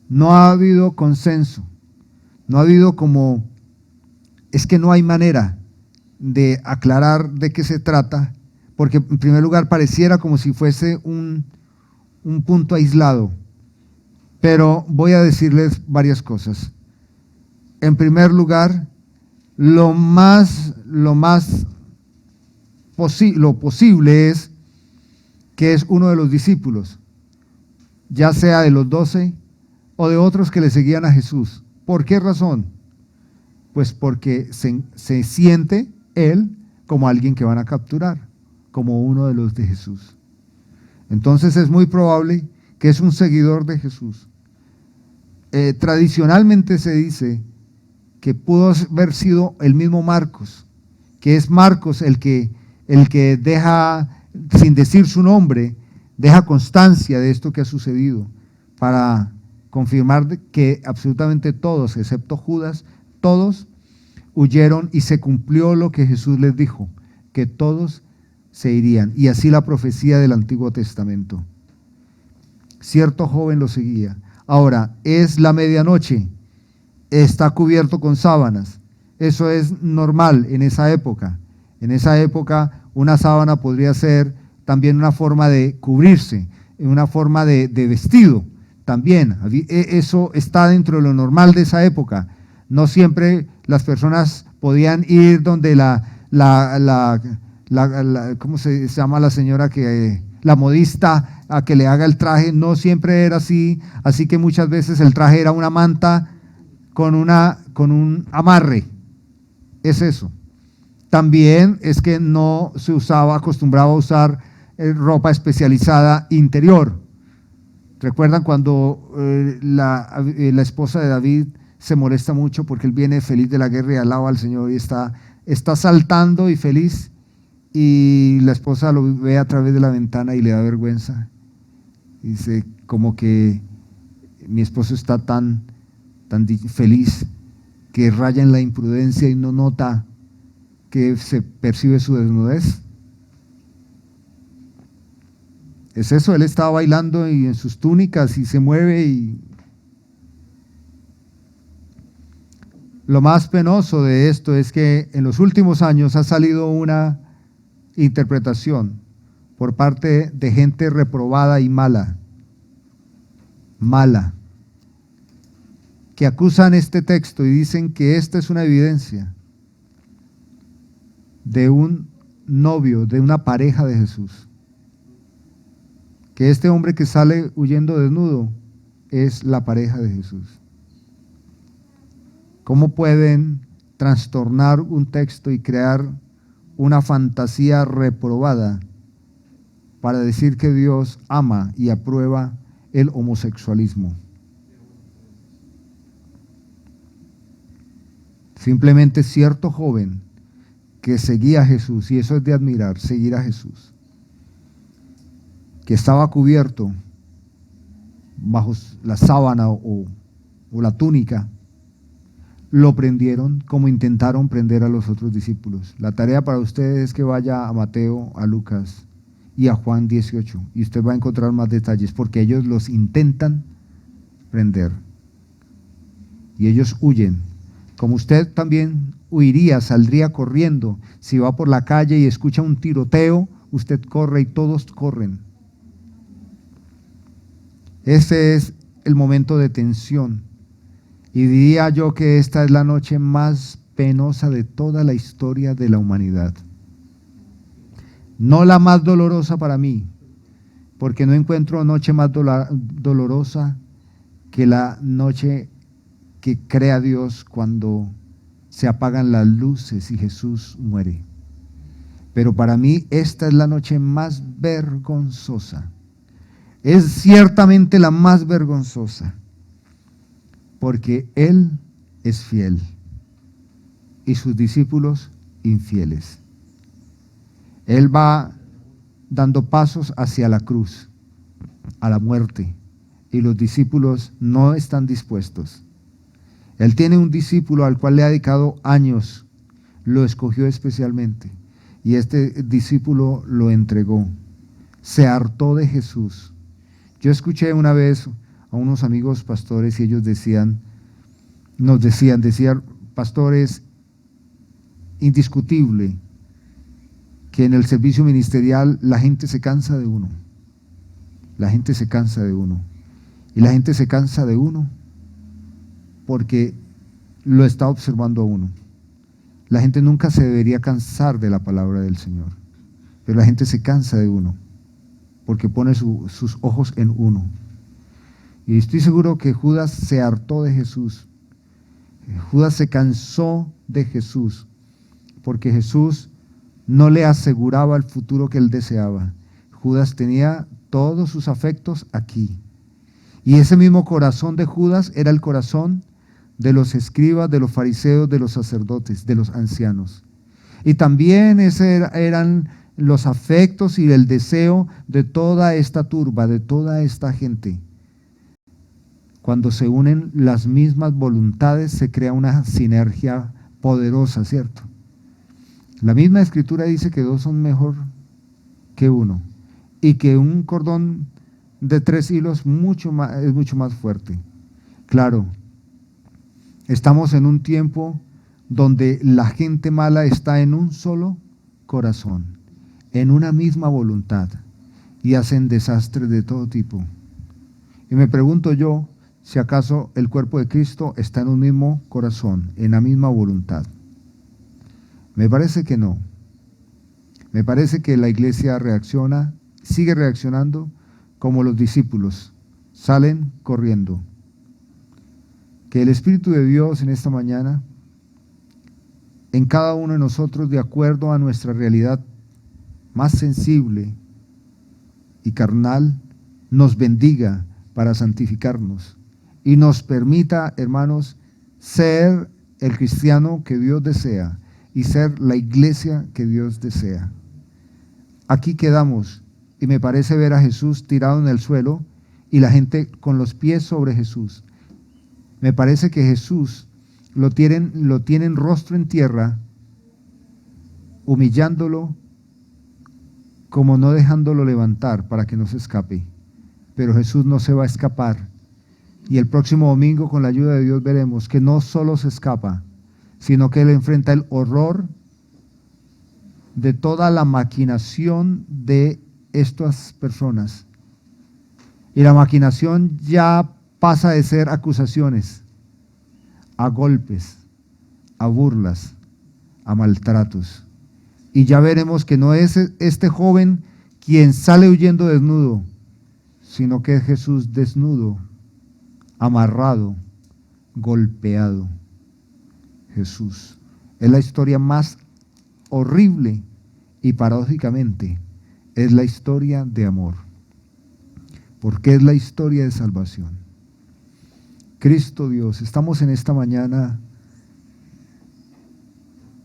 No ha habido consenso, no ha habido es que no hay manera de aclarar de qué se trata, porque en primer lugar pareciera como si fuese un punto aislado, pero voy a decirles varias cosas. En primer lugar, lo posible es que es uno de los discípulos, ya sea de los 12 o de otros que le seguían a Jesús. ¿Por qué razón? Pues porque se siente él como alguien que van a capturar, como uno de los de Jesús. Entonces es muy probable que es un seguidor de Jesús. Tradicionalmente se dice que pudo haber sido el mismo Marcos, que es Marcos el que deja, sin decir su nombre, deja constancia de esto que ha sucedido para confirmar que absolutamente todos, excepto Judas, todos huyeron y se cumplió lo que Jesús les dijo, que todos se irían. Y así la profecía del Antiguo Testamento. Cierto joven lo seguía. Ahora, es la medianoche, está cubierto con sábanas. Eso es normal en esa época. En esa época una sábana podría ser también una forma de cubrirse, una forma de vestido. También, eso está dentro de lo normal de esa época. No siempre las personas podían ir donde ¿cómo se llama la señora la modista a que le haga el traje? No siempre era así, así que muchas veces el traje era una manta con un amarre. Es eso. También es que no se acostumbraba a usar ropa especializada interior. ¿Recuerdan cuando la esposa de David se molesta mucho porque él viene feliz de la guerra y alaba al Señor y está saltando y feliz, y la esposa lo ve a través de la ventana y le da vergüenza? Dice como que mi esposo está tan feliz que raya en la imprudencia y no nota que se percibe su desnudez. Es eso, él estaba bailando y en sus túnicas y se mueve. Y lo más penoso de esto es que en los últimos años ha salido una interpretación por parte de gente reprobada y mala, que acusan este texto y dicen que esta es una evidencia de un novio, de una pareja de Jesús. Que este hombre que sale huyendo desnudo es la pareja de Jesús. ¿Cómo pueden trastornar un texto y crear una fantasía reprobada para decir que Dios ama y aprueba el homosexualismo? Simplemente cierto joven que seguía a Jesús, y eso es de admirar, seguir a Jesús, que estaba cubierto bajo la sábana o la túnica, lo prendieron como intentaron prender a los otros discípulos. La tarea para ustedes es que vaya a Mateo, a Lucas y a Juan 18, y usted va a encontrar más detalles, porque ellos los intentan prender y ellos huyen. Como usted también huiría, saldría corriendo. Si va por la calle y escucha un tiroteo, usted corre y todos corren. Ese es el momento de tensión. Y diría yo que esta es la noche más penosa de toda la historia de la humanidad. No la más dolorosa para mí, porque no encuentro noche más dolorosa que la noche que crea Dios cuando se apagan las luces y Jesús muere. Pero para mí esta es la noche más vergonzosa. Es ciertamente la más vergonzosa, porque Él es fiel y sus discípulos infieles. Él va dando pasos hacia la cruz, a la muerte, y los discípulos no están dispuestos. Él tiene un discípulo al cual le ha dedicado años, lo escogió especialmente, y este discípulo lo entregó. Se hartó de Jesús. Yo escuché una vez a unos amigos pastores y ellos decían, pastores, indiscutible que en el servicio ministerial la gente se cansa de uno. La gente se cansa de uno. Y la gente se cansa de uno porque lo está observando a uno. La gente nunca se debería cansar de la palabra del Señor, pero la gente se cansa de uno porque pone sus ojos en uno. Y estoy seguro que Judas se hartó de Jesús. Judas se cansó de Jesús porque Jesús no le aseguraba el futuro que él deseaba. Judas tenía todos sus afectos aquí. Y ese mismo corazón de Judas era el corazón de los escribas, de los fariseos, de los sacerdotes, de los ancianos. Y también eran los afectos y el deseo de toda esta turba, de toda esta gente. Cuando se unen las mismas voluntades, se crea una sinergia poderosa, ¿cierto? La misma Escritura dice que dos son mejor que uno, y que un cordón de 3 hilos es mucho más fuerte. Claro, estamos en un tiempo donde la gente mala está en un solo corazón, en una misma voluntad, y hacen desastres de todo tipo. Y me pregunto yo, si acaso el cuerpo de Cristo está en un mismo corazón, en la misma voluntad. Me parece que no. Me parece que la iglesia reacciona, sigue reaccionando como los discípulos, salen corriendo. Que el Espíritu de Dios en esta mañana, en cada uno de nosotros, de acuerdo a nuestra realidad más sensible y carnal, nos bendiga para santificarnos y nos permita, hermanos, ser el cristiano que Dios desea y ser la iglesia que Dios desea. Aquí quedamos y me parece ver a Jesús tirado en el suelo y la gente con los pies sobre Jesús. Me parece que Jesús lo tienen rostro en tierra, humillándolo, como no dejándolo levantar para que no se escape. Pero Jesús no se va a escapar. Y el próximo domingo, con la ayuda de Dios, veremos que no solo se escapa, sino que Él enfrenta el horror de toda la maquinación de estas personas. Y la maquinación ya pasa de ser acusaciones a golpes, a burlas, a maltratos. Y ya veremos que no es este joven quien sale huyendo desnudo, sino que es Jesús desnudo, amarrado, golpeado. Jesús. Es la historia más horrible y paradójicamente es la historia de amor, porque es la historia de salvación. Cristo Dios, estamos en esta mañana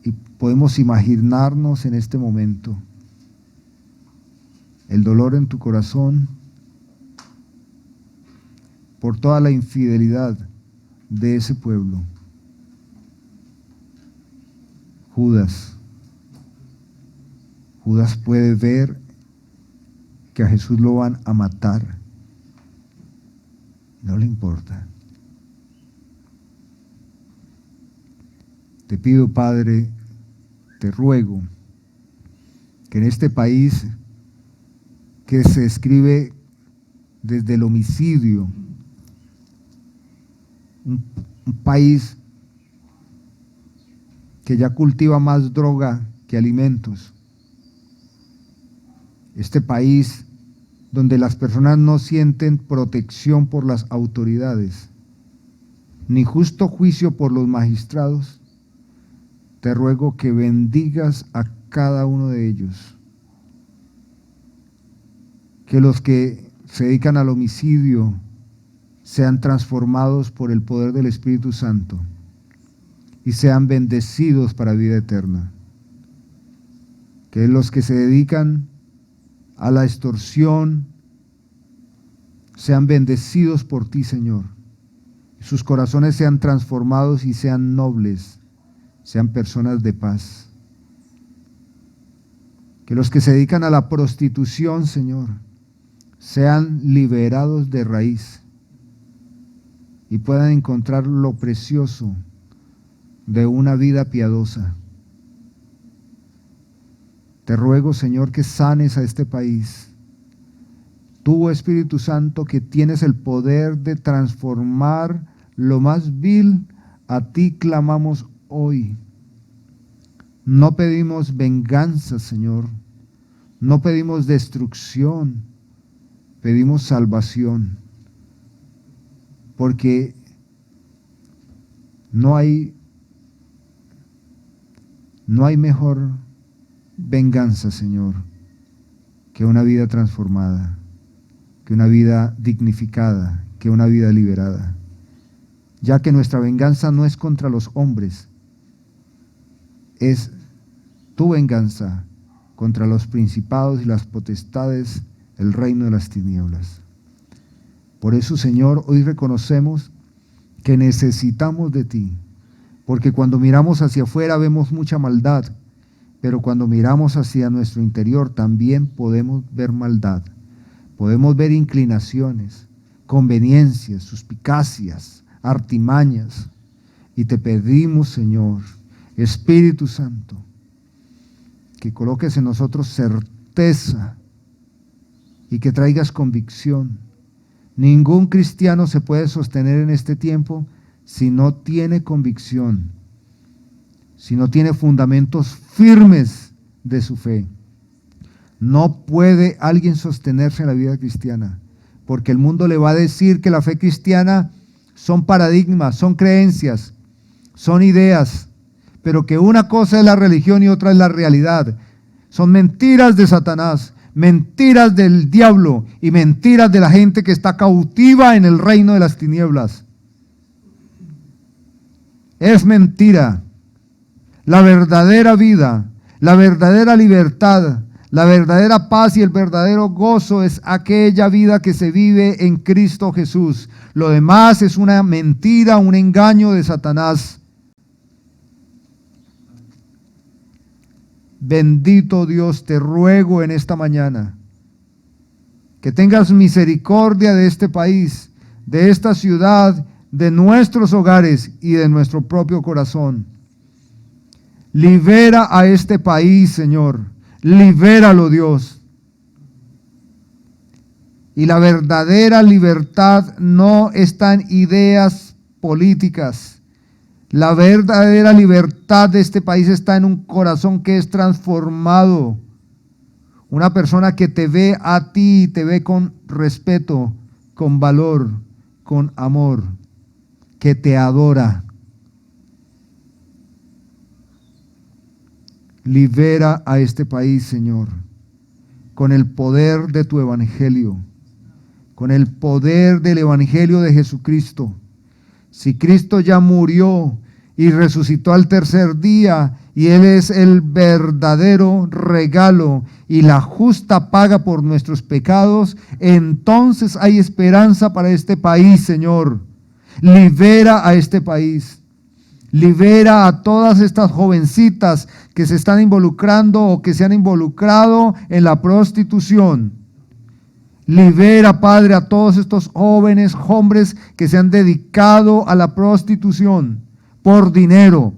y podemos imaginarnos en este momento el dolor en tu corazón por toda la infidelidad de ese pueblo. Judas puede ver que a Jesús lo van a matar. No le importa. Te pido, Padre, te ruego que en este país que se describe desde el homicidio, un país que ya cultiva más droga que alimentos, este país donde las personas no sienten protección por las autoridades, ni justo juicio por los magistrados, te ruego que bendigas a cada uno de ellos. Que los que se dedican al homicidio sean transformados por el poder del Espíritu Santo y sean bendecidos para vida eterna. Que los que se dedican a la extorsión sean bendecidos por ti, Señor. Sus corazones sean transformados y sean nobles, sean personas de paz. Que los que se dedican a la prostitución, Señor, sean liberados de raíz y puedan encontrar lo precioso de una vida piadosa. Te ruego, Señor, que sanes a este país. Tú, Espíritu Santo, que tienes el poder de transformar lo más vil, a ti clamamos hoy. No pedimos venganza, Señor. No pedimos destrucción. Pedimos salvación. Porque no hay mejor venganza, Señor, que una vida transformada, que una vida dignificada, que una vida liberada. Ya que nuestra venganza no es contra los hombres, es tu venganza contra los principados y las potestades, el reino de las tinieblas. Por eso, Señor, hoy reconocemos que necesitamos de ti, porque cuando miramos hacia afuera vemos mucha maldad, pero cuando miramos hacia nuestro interior también podemos ver maldad, podemos ver inclinaciones, conveniencias, suspicacias, artimañas, y te pedimos, Señor, Espíritu Santo, que coloques en nosotros certeza y que traigas convicción. Ningún cristiano se puede sostener en este tiempo si no tiene convicción, si no tiene fundamentos firmes de su fe. No puede alguien sostenerse en la vida cristiana, porque el mundo le va a decir que la fe cristiana son paradigmas, son creencias, son ideas, pero que una cosa es la religión y otra es la realidad. Son mentiras de Satanás, mentiras del diablo y mentiras de la gente que está cautiva en el reino de las tinieblas. Es mentira. La verdadera vida, la verdadera libertad, la verdadera paz y el verdadero gozo es aquella vida que se vive en Cristo Jesús. Lo demás es una mentira, un engaño de Satanás. Bendito Dios, te ruego en esta mañana que tengas misericordia de este país, de esta ciudad, de nuestros hogares y de nuestro propio corazón. Libera a este país, Señor. Libéralo, Dios. Y la verdadera libertad no está en ideas políticas. La verdadera libertad de este país está en un corazón que es transformado. Una persona que te ve a ti, te ve con respeto, con valor, con amor, que te adora. Libera a este país, Señor, con el poder de tu evangelio, con el poder del evangelio de Jesucristo. Si Cristo ya murió y resucitó al tercer día, y Él es el verdadero regalo y la justa paga por nuestros pecados, entonces hay esperanza para este país, Señor. Libera a este país. Libera a todas estas jovencitas que se están involucrando o que se han involucrado en la prostitución. Libera, Padre, a todos estos jóvenes, hombres que se han dedicado a la prostitución por dinero.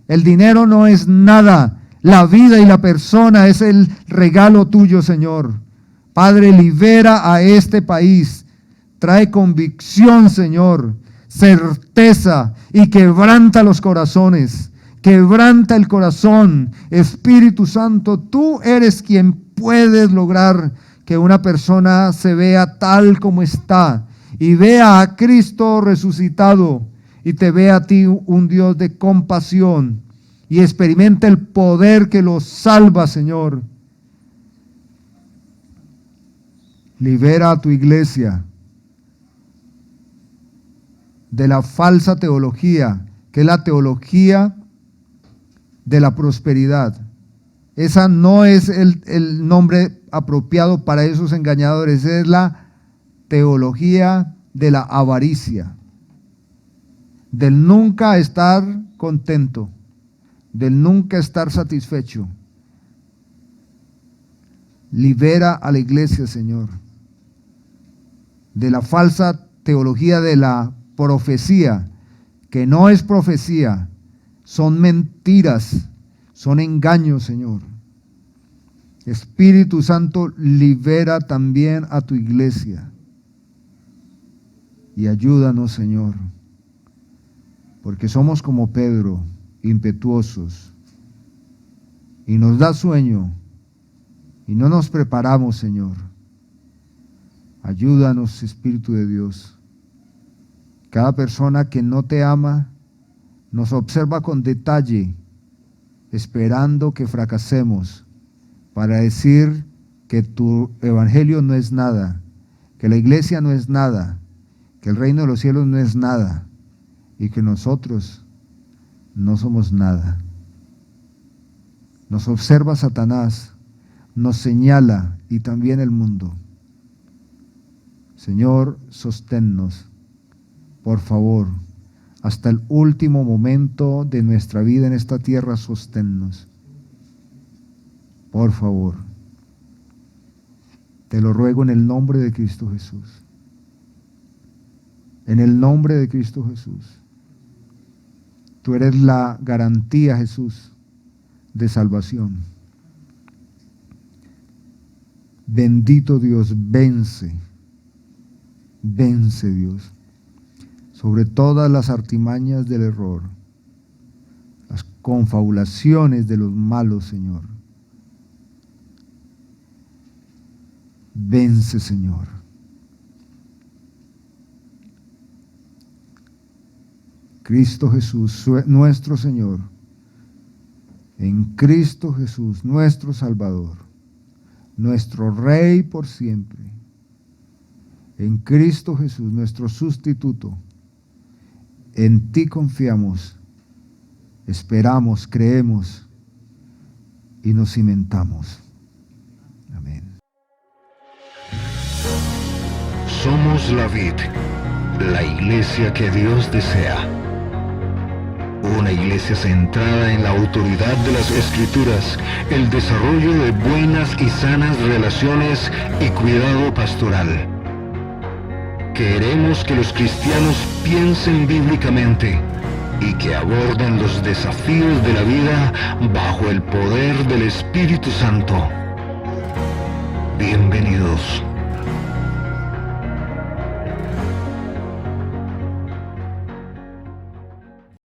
El dinero no es nada. La vida y la persona es el regalo tuyo, Señor. Padre, libera a este país. Trae convicción, Señor, certeza y quebranta los corazones. Quebranta el corazón. Espíritu Santo, tú eres quien puedes lograr que una persona se vea tal como está y vea a Cristo resucitado y te vea a ti un Dios de compasión y experimenta el poder que los salva, Señor. Libera a tu iglesia de la falsa teología, que es la teología de la prosperidad. Esa no es el nombre apropiado para esos engañadores, es la teología de la avaricia, del nunca estar contento, del nunca estar satisfecho. Libera a la iglesia, Señor, de la falsa teología de la profecía, que no es profecía, son mentiras, son engaños, Señor. Espíritu Santo, libera también a tu iglesia y ayúdanos, Señor, porque somos como Pedro, impetuosos, y nos da sueño y no nos preparamos, Señor. Ayúdanos, Espíritu de Dios. Cada persona que no te ama nos observa con detalle, esperando que fracasemos para decir que tu evangelio no es nada, que la iglesia no es nada, que el reino de los cielos no es nada y que nosotros no somos nada. Nos observa Satanás, nos señala y también el mundo. Señor, sosténnos, por favor, hasta el último momento de nuestra vida en esta tierra, sosténnos. Por favor, te lo ruego en el nombre de Cristo Jesús. En el nombre de Cristo Jesús. Tú eres la garantía, Jesús, de salvación. Bendito Dios, vence, vence Dios, sobre todas las artimañas del error, las confabulaciones de los malos, Señor. Vence, Señor. Cristo Jesús, nuestro Señor, en Cristo Jesús, nuestro Salvador, nuestro Rey por siempre, en Cristo Jesús, nuestro sustituto, en ti confiamos, esperamos, creemos y nos cimentamos. Amén. Somos la vid, la iglesia que Dios desea. Una iglesia centrada en la autoridad de las Escrituras, el desarrollo de buenas y sanas relaciones y cuidado pastoral. Queremos que los cristianos piensen bíblicamente y que aborden los desafíos de la vida bajo el poder del Espíritu Santo. Bienvenidos.